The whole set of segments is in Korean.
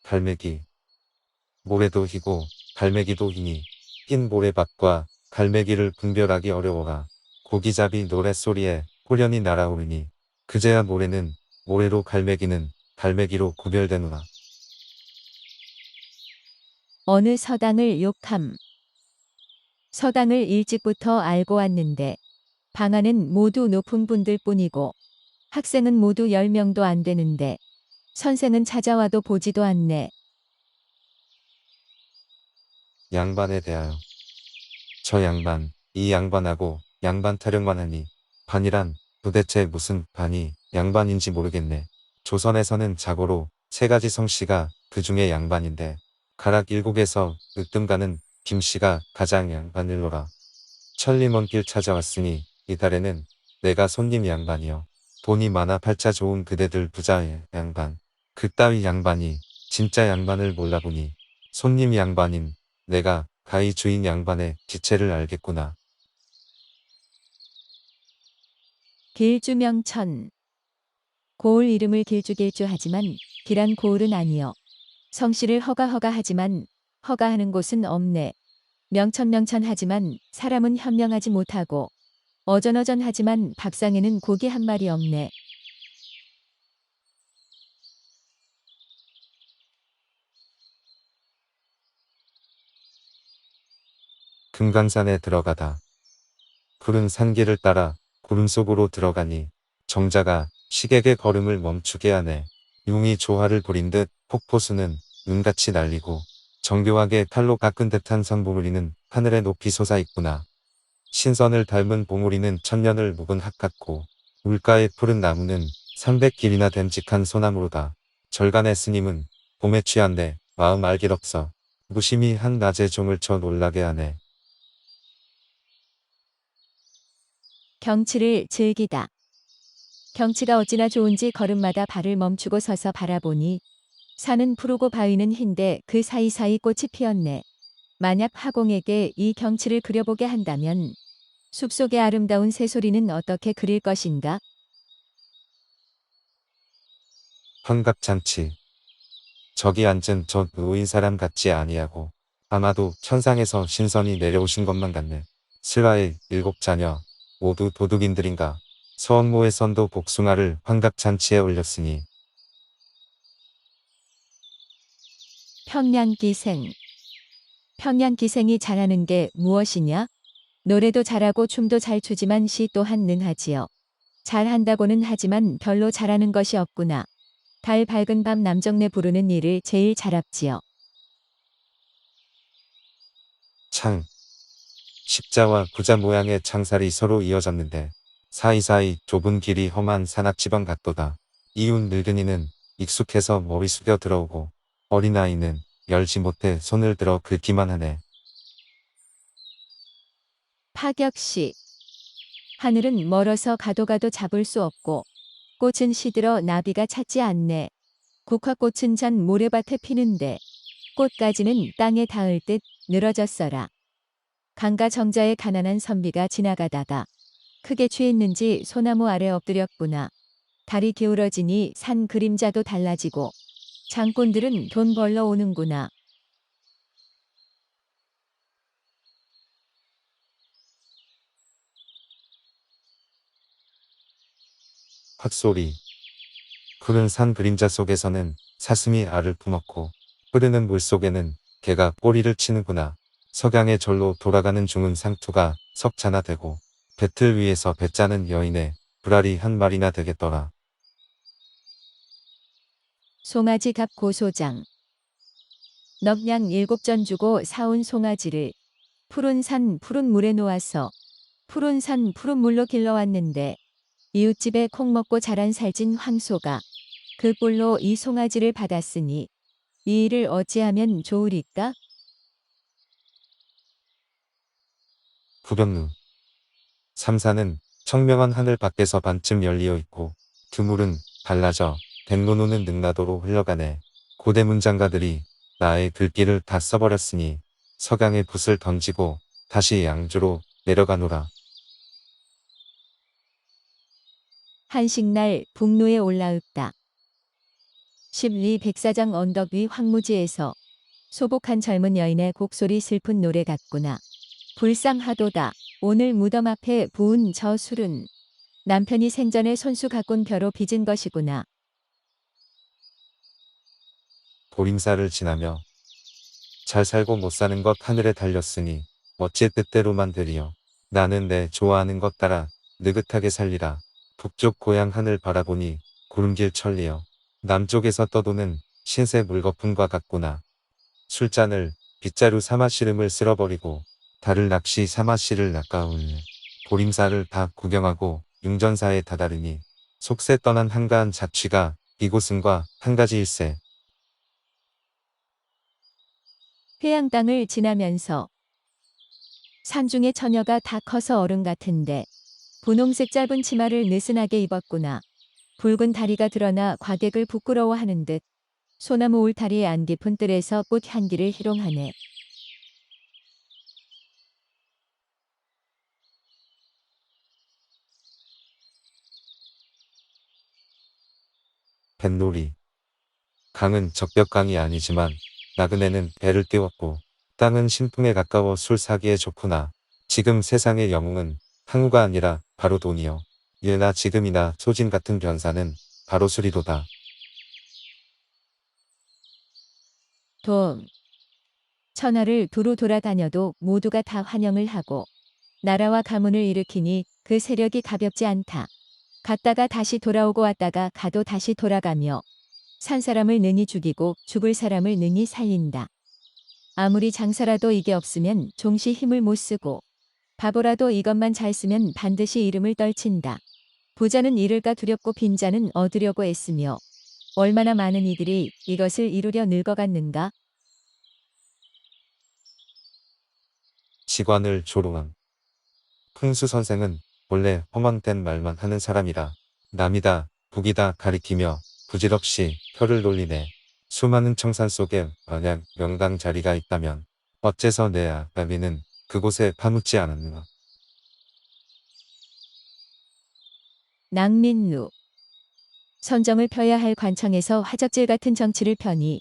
갈매기. 모래도 희고 갈매기도 희니 흰 모래밭과 갈매기를 분별하기 어려워라. 고기잡이 노랫소리에 호련히 날아오르니 그제야 모래는 모래로 갈매기는 갈매기로 구별되노라. 어느 서당을 욕함. 서당을 일찍부터 알고 왔는데 방아는 모두 높은 분들 뿐이고 학생은 모두 10명도 안 되는데 선생은 찾아와도 보지도 않네. 양반에 대하여. 저 양반, 이 양반하고 양반 타령만 하니 반이란 도대체 무슨 반이 양반인지 모르겠네. 조선에서는 자고로 3가지 성씨가 그 중에 양반인데 가락 7에서 으뜸가는 김씨가 가장 양반일로라. 천리 먼 길 찾아왔으니 이달에는 내가 손님 양반이여. 돈이 많아 팔자 좋은 그대들 부자의 양반. 그따위 양반이 진짜 양반을 몰라보니 손님 양반인 내가 가히 주인 양반의 지체를 알겠구나. 길주명천. 고을 이름을 길주길주 하지만 길한 고을은 아니여. 성씨를 허가허가 하지만 허가하는 곳은 없네. 명천명천 하지만 사람은 현명하지 못하고 어전어전 하지만 밥상에는 고기 한 마리 없네. 금강산에 들어가다. 푸른 산길을 따라 구름 속으로 들어가니 정자가 식에게 걸음을 멈추게 하네. 융이 조화를 부린 듯 폭포수는 눈같이 날리고 정교하게 칼로 깎은 듯한 성봉우리는 하늘에 높이 솟아 있구나. 신선을 닮은 봉우리는 천년을 묵은 학 같고 물가의 푸른 나무는 300길이나 됨직한 소나무로다. 절간의 스님은 봄에 취한데 마음 알길 없어 무심히 한 낮의 종을 쳐 놀라게 하네. 경치를 즐기다. 경치가 어찌나 좋은지 걸음마다 발을 멈추고 서서 바라보니 산은 푸르고 바위는 흰데 그 사이사이 꽃이 피었네. 만약 화공에게 이 경치를 그려보게 한다면 숲속의 아름다운 새소리는 어떻게 그릴 것인가? 환갑잔치. 저기 앉은 저 노인 사람 같지 아니하고 아마도 천상에서 신선이 내려오신 것만 같네. 슬라의 7자녀 모두 도둑인들인가. 서원모의 선도 복숭아를 환갑잔치에 올렸으니 평양기생. 평양기생이 잘하는 게 무엇이냐? 노래도 잘하고 춤도 잘 추지만 시 또한 능하지요. 잘한다고는 하지만 별로 잘하는 것이 없구나. 달 밝은 밤 남정네 부르는 일을 제일 잘합지요. 창. 십자와 구자 모양의 창살이 서로 이어졌는데 사이사이 좁은 길이 험한 산악지방 같도다. 이웃 늙은이는 익숙해서 머리 숙여 들어오고 어린아이는 열지 못해 손을 들어 긁기만 하네. 파격시. 하늘은 멀어서 가도 잡을 수 없고 꽃은 시들어 나비가 찾지 않네. 국화꽃은 전 모래밭에 피는데 꽃가지는 땅에 닿을 듯 늘어졌어라. 강가 정자의 가난한 선비가 지나가다가 크게 취했는지 소나무 아래 엎드렸구나. 달이 기울어지니 산 그림자도 달라지고 장꾼들은 돈 벌러 오는구나. 헛소리. 푸른 산 그림자 속에서는 사슴이 알을 품었고 흐르는 물 속에는 개가 꼬리를 치는구나. 석양의 절로 돌아가는 중은 상투가 석자나 되고 배틀 위에서 배 짜는 여인의 불알이 한 마리나 되겠더라. 송아지 갑 고소장. 넉량 7전 주고 사온 송아지를 푸른 산 푸른 물에 놓아서 푸른 산 푸른 물로 길러왔는데 이웃집에 콩 먹고 자란 살찐 황소가 그 꼴로 이 송아지를 받았으니 이 일을 어찌하면 좋으리까? 구병루. 삼산은 청명한 하늘 밖에서 반쯤 열리어 있고 그물은 갈라져 댐로노는 능라도로 흘러가네. 고대 문장가들이 나의 글귀를 다 써버렸으니 석양에 붓을 던지고 다시 양주로 내려가노라. 한식날 북로에 올라읍다. 십리 백사장 언덕 위 황무지에서 소복한 젊은 여인의 곡소리 슬픈 노래 같구나. 불쌍하도다. 오늘 무덤 앞에 부은 저 술은 남편이 생전에 손수 가꾼 벼로 빚은 것이구나. 보림사를 지나며 잘 살고 못 사는 것 하늘에 달렸으니 어찌 뜻대로만 되리요. 나는 내 좋아하는 것 따라 느긋하게 살리라. 북쪽 고향 하늘 바라보니 구름길 천리여. 남쪽에서 떠도는 신세 물거품과 같구나. 술잔을 빗자루 삼아 시름을 쓸어버리고 달을 낚시 삼아 씨를 낚아올네. 보림사를 다 구경하고 융전사에 다다르니 속세 떠난 한가한 자취가 이곳은과 한 가지 일세. 회양 땅을 지나면서 산중의 처녀가 다 커서 어른 같은데 분홍색 짧은 치마를 느슨하게 입었구나. 붉은 다리가 드러나 과객을 부끄러워하는 듯 소나무 울타리의 안 깊은 뜰에서 꽃 향기를 희롱하네. 뱃놀이. 강은 적벽강이 아니지만 나그네는 배를 띄웠고 땅은 신풍에 가까워 술 사기에 좋구나. 지금 세상의 영웅은 항우가 아니라 바로 돈이요. 예나 지금이나 소진 같은 변사는 바로 술이로다. 돈. 천하를 두루 돌아다녀도 모두가 다 환영을 하고 나라와 가문을 일으키니 그 세력이 가볍지 않다. 갔다가 다시 돌아오고 왔다가 가도 다시 돌아가며 산 사람을 능히 죽이고 죽을 사람을 능히 살린다. 아무리 장사라도 이게 없으면 종시 힘을 못 쓰고 바보라도 이것만 잘 쓰면 반드시 이름을 떨친다. 부자는 잃을까 두렵고 빈자는 얻으려고 애쓰며 얼마나 많은 이들이 이것을 이루려 늙어갔는가? 시관을 조롱함. 풍수 선생은 본래 허망된 말만 하는 사람이라 남이다 북이다 가리키며 부질없이 혀를 놀리네. 수많은 청산 속에 만약 명당 자리가 있다면 어째서 내 아가미는 그곳에 파묻지 않았는가. 낭민루. 선정을 펴야 할 관청에서 화적질 같은 정치를 펴니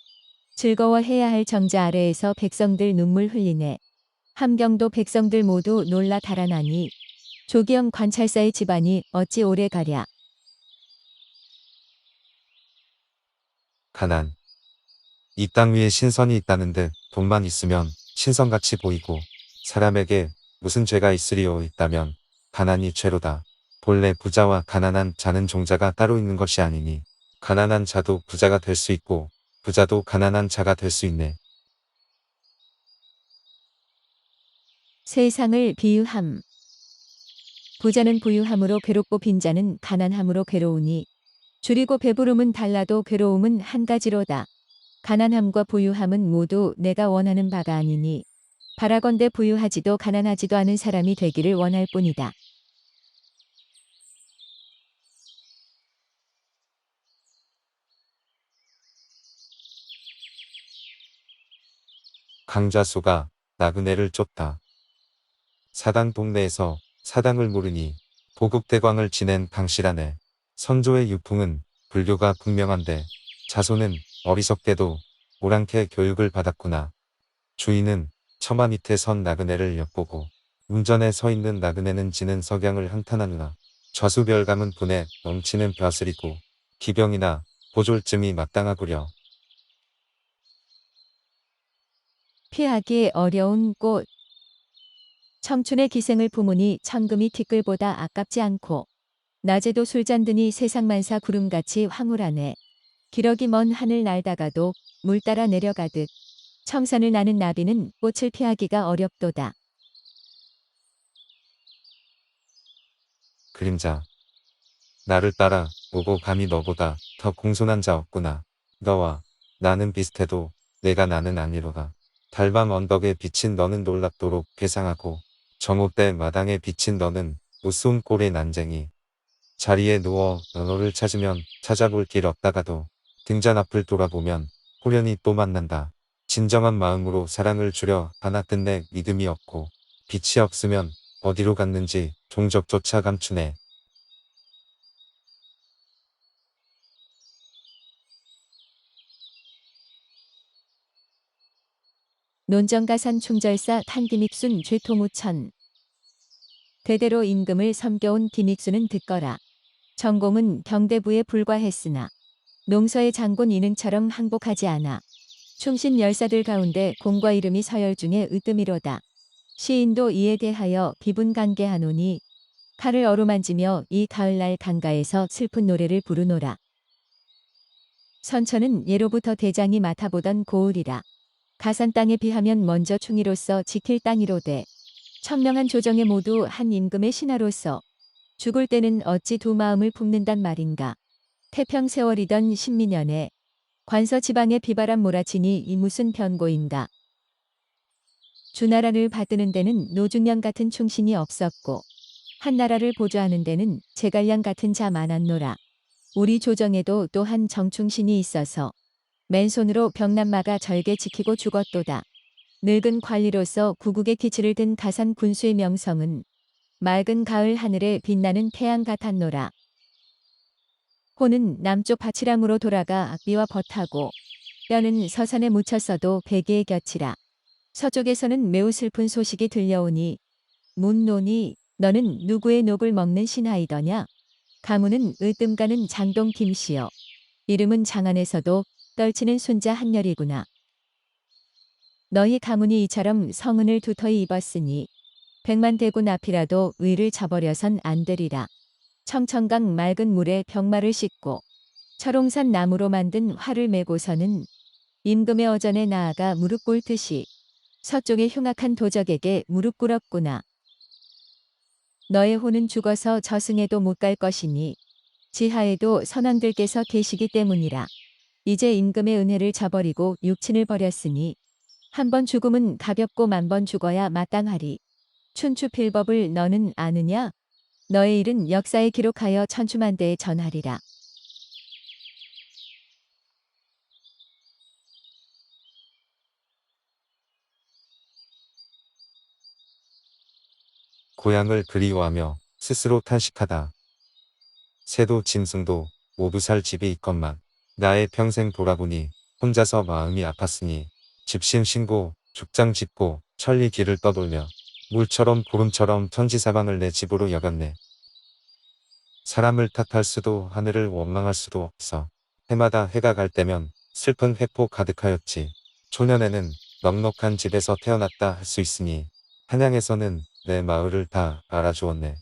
즐거워해야 할 정자 아래에서 백성들 눈물 흘리네. 함경도 백성들 모두 놀라 달아나니 조기영 관찰사의 집안이 어찌 오래 가랴. 가난. 이 땅 위에 신선이 있다는 듯 돈만 있으면 신선같이 보이고 사람에게 무슨 죄가 있으리요 있다면 가난이 죄로다. 본래 부자와 가난한 자는 종자가 따로 있는 것이 아니니 가난한 자도 부자가 될 수 있고 부자도 가난한 자가 될 수 있네. 세상을 비유함. 부자는 부유함으로 괴롭고 빈자는 가난함으로 괴로우니 줄이고 배부름은 달라도 괴로움은 한 가지로다. 가난함과 부유함은 모두 내가 원하는 바가 아니니 바라건대 부유하지도 가난하지도 않은 사람이 되기를 원할 뿐이다. 강자수가 나그네를 쫓다. 사당 동네에서 사당을 모르니 보국대광을 지낸 강씨라네. 선조의 유풍은 불교가 분명한데 자손은 어리석게도 오랑캐 교육을 받았구나. 주인은 처마 밑에 선 나그네를 엿보고 운전에 서 있는 나그네는 지는 석양을 한탄하느라 좌수별감은 분에 넘치는 벼슬이고 기병이나 보졸쯤이 마땅하구려. 피하기 어려운 꽃. 청춘의 기생을 품으니 천금이 티끌보다 아깝지 않고 낮에도 술잔드니 세상만사 구름같이 황홀하네. 기러기 먼 하늘 날다가도 물 따라 내려가듯 청산을 나는 나비는 꽃을 피하기가 어렵도다. 그림자. 나를 따라 오고 감히 너보다 더 공손한 자 없구나. 너와 나는 비슷해도 내가 나는 아니로다. 달밤 언덕에 비친 너는 놀랍도록 괴상하고 정오때 마당에 비친 너는 우스운 꼴의 난쟁이. 자리에 누워 너를 찾으면 찾아볼 길 없다가도 등잔 앞을 돌아보면 호련히 또 만난다. 진정한 마음으로 사랑을 주려 하나 끝내 믿음이 없고 빛이 없으면 어디로 갔는지 종적조차 감추네. 논정가산 충절사 탄김익순 죄통우천. 대대로 임금을 섬겨온 김익순은 듣거라. 전공은 경대부에 불과했으나 농서의 장군 이능처럼 항복하지 않아 충신 열사들 가운데 공과 이름이 서열 중에 으뜸이로다. 시인도 이에 대하여 비분간계하노니 칼을 어루만지며 이 가을날 강가에서 슬픈 노래를 부르노라. 선천은 예로부터 대장이 맡아보던 고을이라. 가산 땅에 비하면 먼저 충이로서 지킬 땅이로되 천명한 조정에 모두 한 임금의 신하로서 죽을 때는 어찌 두 마음을 품는단 말인가. 태평 세월이던 신민년에 관서 지방에 비바람 몰아치니 이 무슨 변고인가. 주나라를 받드는 데는 노중령 같은 충신이 없었고 한나라를 보좌하는 데는 제갈량 같은 자 많았노라. 우리 조정에도 또한 정충신이 있어서 맨손으로 병남마가 절개 지키고 죽었도다. 늙은 관리로서 구국의 기치를 든 가산 군수의 명성은 맑은 가을 하늘에 빛나는 태양 같았노라. 호는 남쪽 바치랑으로 돌아가 악비와 벗하고 뼈는 서산에 묻혔어도 베개에 곁이라. 서쪽에서는 매우 슬픈 소식이 들려오니 묻노니 너는 누구의 녹을 먹는 신하이더냐. 가문은 으뜸가는 장동 김씨여. 이름은 장안에서도 떨치는 손자 한열이구나. 너희 가문이 이처럼 성은을 두터이 입었으니 백만 대군 앞이라도 의를 저버려선 안 되리라. 청천강 맑은 물에 병마를 싣고 철옹산 나무로 만든 활을 메고서는 임금의 어전에 나아가 무릎 꿇듯이 서쪽의 흉악한 도적에게 무릎 꿇었구나. 너의 호는 죽어서 저승에도 못 갈 것이니 지하에도 선왕들께서 계시기 때문이라. 이제 임금의 은혜를 저버리고 육친을 버렸으니 한 번 죽음은 가볍고 만 번 죽어야 마땅하리. 춘추필법을 너는 아느냐? 너의 일은 역사에 기록하여 천추만대에 전하리라. 고향을 그리워하며 스스로 탄식하다. 새도 짐승도 모두 살 집이 있건만 나의 평생 돌아보니 혼자서 마음이 아팠으니 집신 신고 죽장 짚고 천리 길을 떠돌며 물처럼 구름처럼 천지사방을 내 집으로 여겼네. 사람을 탓할 수도 하늘을 원망할 수도 없어. 해마다 해가 갈 때면 슬픈 회포 가득하였지. 초년에는 넉넉한 집에서 태어났다 할 수 있으니 한양에서는 내 마을을 다 알아주었네.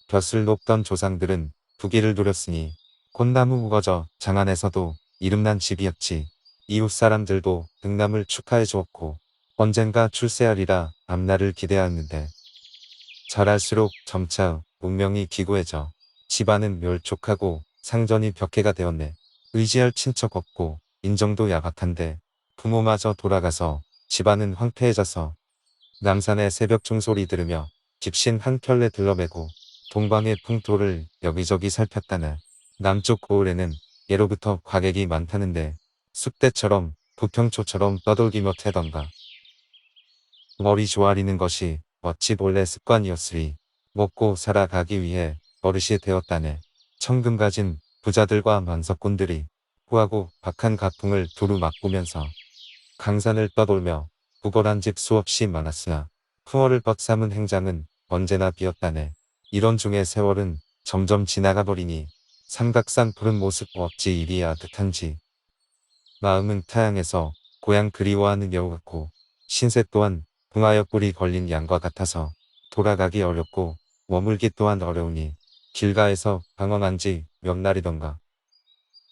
벼슬 높던 조상들은 부귀를 누렸으니 곤나무 우거져 장안에서도 이름난 집이었지. 이웃 사람들도 등남을 축하해 주었고 언젠가 출세하리라 앞날을 기대하였는데 자랄수록 점차 운명이 기구해져 집안은 멸족하고 상전이 벽해가 되었네. 의지할 친척 없고 인정도 야박한데 부모마저 돌아가서 집안은 황폐해져서 남산의 새벽 종소리 들으며 집신 한 켤레 들러매고 동방의 풍토를 여기저기 살폈다네. 남쪽 고을에는 예로부터 과객이 많다는데 숲대처럼 부평초처럼 떠돌기며 태던가. 머리 조아리는 것이 어찌 본래 습관이었으리 먹고 살아가기 위해 버릇이 되었다네. 천금 가진 부자들과 만석꾼들이 후하고 박한 가풍을 두루 맛보면서 강산을 떠돌며 구걸한 집 수없이 많았으나 풍어를 벗삼은 행장은 언제나 비었다네. 이런 중에 세월은 점점 지나가 버리니 삼각산 푸른 모습 어찌 이리 아득한지. 마음은 타향해서 고향 그리워하는 여우 같고 신세 또한 붕하여 뿔이 걸린 양과 같아서 돌아가기 어렵고 머물기 또한 어려우니 길가에서 방황한 지 몇 날이던가.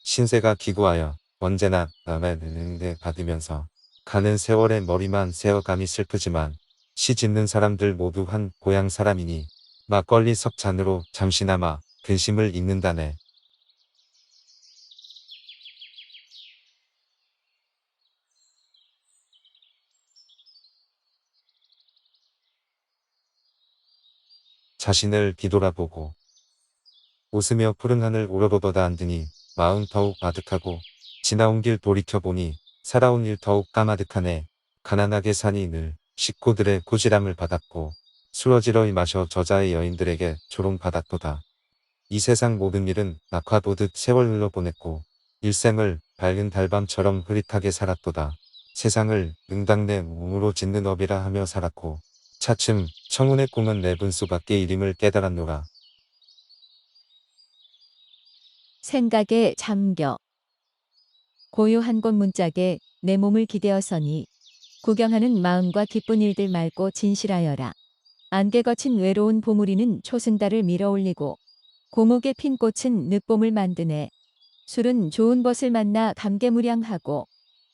신세가 기구하여 언제나 남의 은혜 받으면서 가는 세월의 머리만 세어감이 슬프지만 시 짓는 사람들 모두 한 고향 사람이니 막걸리 석 잔으로 잠시나마 근심을 잊는다네. 자신을 뒤돌아보고 웃으며 푸른 하늘 우러러보다 앉으니 마음 더욱 아득하고 지나온 길 돌이켜보니 살아온 일 더욱 까마득하네. 가난하게 사니 늘 식구들의 꾸지람을 받았고 술어지러이 마셔 저자의 여인들에게 조롱받았도다. 이 세상 모든 일은 낙화 보듯 세월 흘러보냈고 일생을 밝은 달밤처럼 흐릿하게 살았도다. 세상을 응당내 몸으로 짓는 업이라 하며 살았고 차츰 청운의 꿈은 내 분수밖에 이름을 깨달았노라. 생각에 잠겨 고요 한 곳 문짝에 내 몸을 기대어서니 구경하는 마음과 기쁜 일들 맑고 진실하여라. 안개 거친 외로운 보물이는 초승달을 밀어올리고 고목에 핀 꽃은 늦봄을 만드네. 술은 좋은 벗을 만나 감개무량하고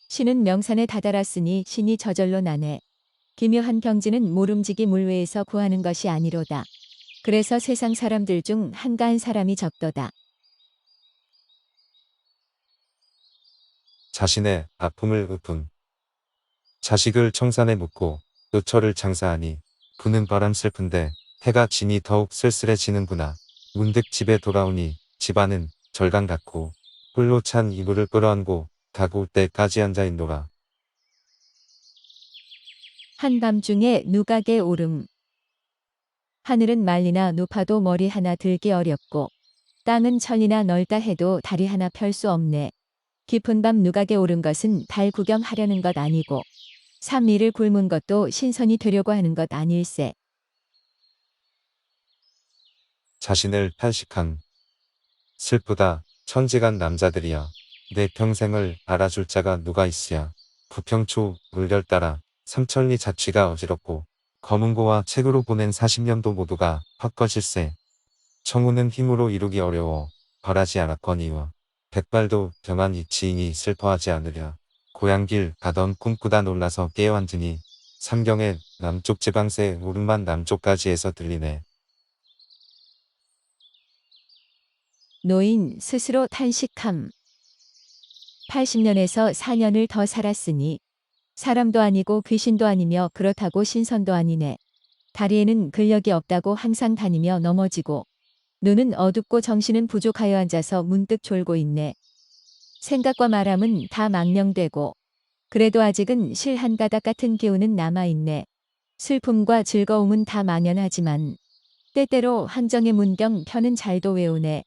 신은 명산에 다다랐으니 신이 저절로 나네. 기묘한 경지는 모름지기 물외에서 구하는 것이 아니로다. 그래서 세상 사람들 중 한가한 사람이 적도다. 자신의 아픔을 읊음. 자식을 청산에 묻고 노처를 장사하니 부는 바람 슬픈데 해가 지니 더욱 쓸쓸해지는구나. 문득 집에 돌아오니 집안은 절강 같고 홀로 찬 이불을 끌어안고 다가올 때까지 앉아있노라. 한밤중에 누각의 오름. 하늘은 말리나 높아도 머리 하나 들기 어렵고 땅은 천리나 넓다 해도 다리 하나 펼 수 없네. 깊은 밤 누각에 오른 것은 달 구경하려는 것 아니고 삼 일을 굶은 것도 신선이 되려고 하는 것 아닐세. 자신을 탄식한 슬프다 천지간 남자들이야. 내 평생을 알아줄 자가 누가 있으랴. 부평초 물결 따라 삼천리 자취가 어지럽고 검은고와 책으로 보낸 40년도 모두가 헛것일세. 청우는 힘으로 이루기 어려워 바라지 않았거니와 백발도 병한 이 지인이 슬퍼하지 않으랴. 고향길 가던 꿈꾸다 놀라서 깨어앉으니 삼경의 남쪽 지방새 울음만 남쪽까지에서 들리네. 노인 스스로 탄식함. 80년에서 4년을 더 살았으니 사람도 아니고 귀신도 아니며 그렇다고 신선도 아니네. 다리에는 근력이 없다고 항상 다니며 넘어지고 눈은 어둡고 정신은 부족하여 앉아서 문득 졸고 있네. 생각과 말함은 다 망령되고 그래도 아직은 실 한 가닥 같은 기운은 남아있네. 슬픔과 즐거움은 다 망연하지만 때때로 항정의 문경 편은 잘도 외우네.